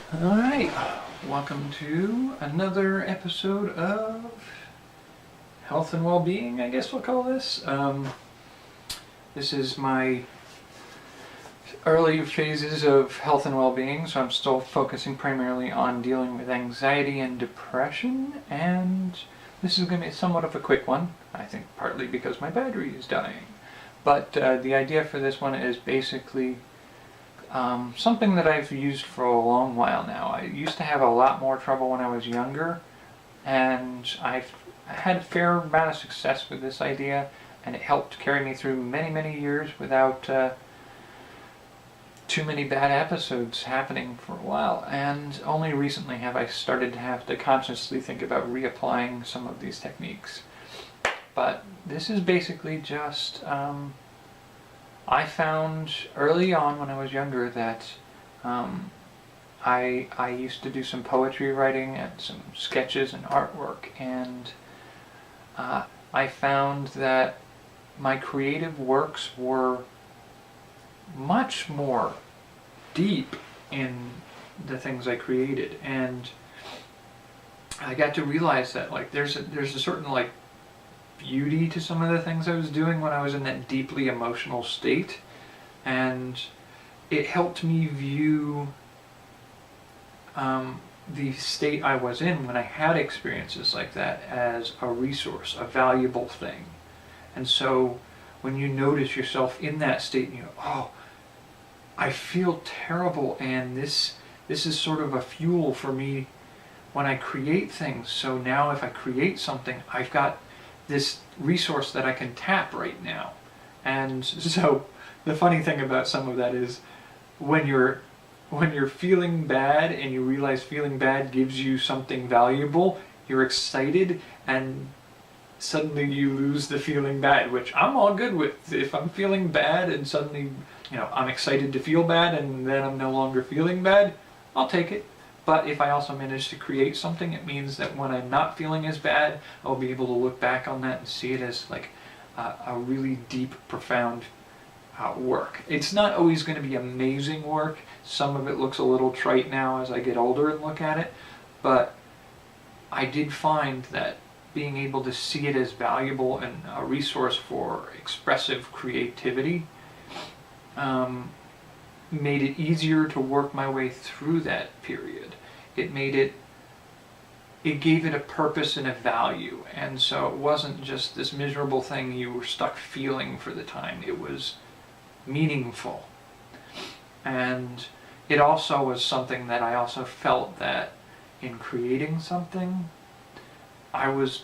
Alright, welcome to another episode of Health and Well-Being, I guess we'll call this. This is my early phases of health and well-being, so I'm still focusing primarily on dealing with anxiety and depression, and this is going to be somewhat of a quick one, I think partly because my battery is dying. But the idea for this one is basically something that I've used for a long while now. I used to have a lot more trouble when I was younger, and I've had a fair amount of success with this idea, and it helped carry me through many years without too many bad episodes happening for a while. And only recently have I started to have to consciously think about reapplying some of these techniques. But this is basically just I found early on when I was younger that I used to do some poetry writing and some sketches and artwork, and I found that my creative works were much more deep in the things I created, and I got to realize that there's a certain beauty to some of the things I was doing when I was in that deeply emotional state, and it helped me view the state I was in when I had experiences like that as a resource, a valuable thing. And so when you notice yourself in that state and you go, oh, I feel terrible, and this is sort of a fuel for me when I create things. So now if I create something, I've got this resource that I can tap right now. And so the funny thing about some of that is when you're feeling bad and you realize feeling bad gives you something valuable, you're excited, and suddenly you lose the feeling bad, which I'm all good with. If I'm feeling bad and suddenly, I'm excited to feel bad and then I'm no longer feeling bad, I'll take it. But if I also manage to create something, it means that when I'm not feeling as bad, I'll be able to look back on that and see it as a really deep, profound work. It's not always going to be amazing work. Some of it looks a little trite now as I get older and look at it, but I did find that being able to see it as valuable and a resource for expressive creativity made it easier to work my way through that period. It gave it a purpose and a value, and so it wasn't just this miserable thing you were stuck feeling for the time. It was meaningful. And it also was something that I also felt that in creating something, I was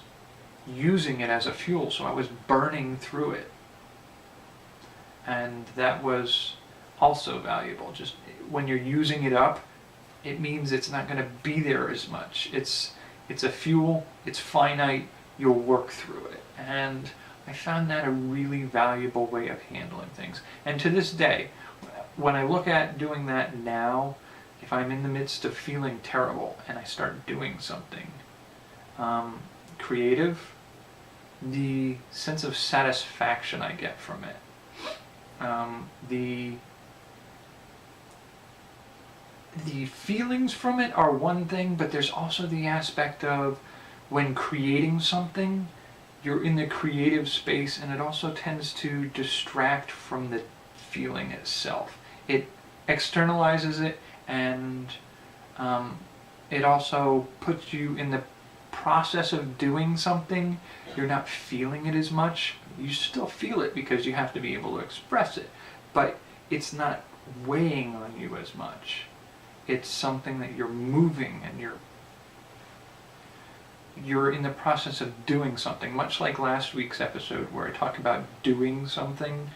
using it as a fuel, so I was burning through it. And that was also valuable. Just when you're using it up, it means it's not going to be there as much. It's a fuel, it's finite, you'll work through it. And I found that a really valuable way of handling things. And to this day, when I look at doing that now, if I'm in the midst of feeling terrible and I start doing something creative, the sense of satisfaction I get from it, the feelings from it are one thing, but there's also the aspect of when creating something, you're in the creative space, and it also tends to distract from the feeling itself. It externalizes it, and it also puts you in the process of doing something. You're not feeling it as much. You still feel it because you have to be able to express it, but it's not weighing on you as much. It's something that you're moving, and you're in the process of doing something, much like last week's episode where I talked about doing something,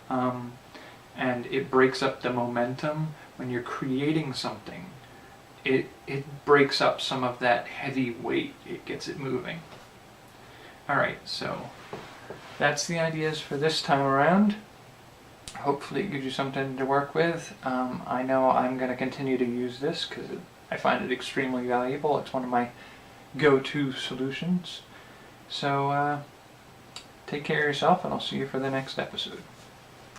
and it breaks up the momentum. When you're creating something, it breaks up some of that heavy weight. It gets it moving. Alright, so that's the ideas for this time around. Hopefully it gives you something to work with. I know I'm going to continue to use this because I find it extremely valuable. It's one of my go-to solutions. So take care of yourself, and I'll see you for the next episode.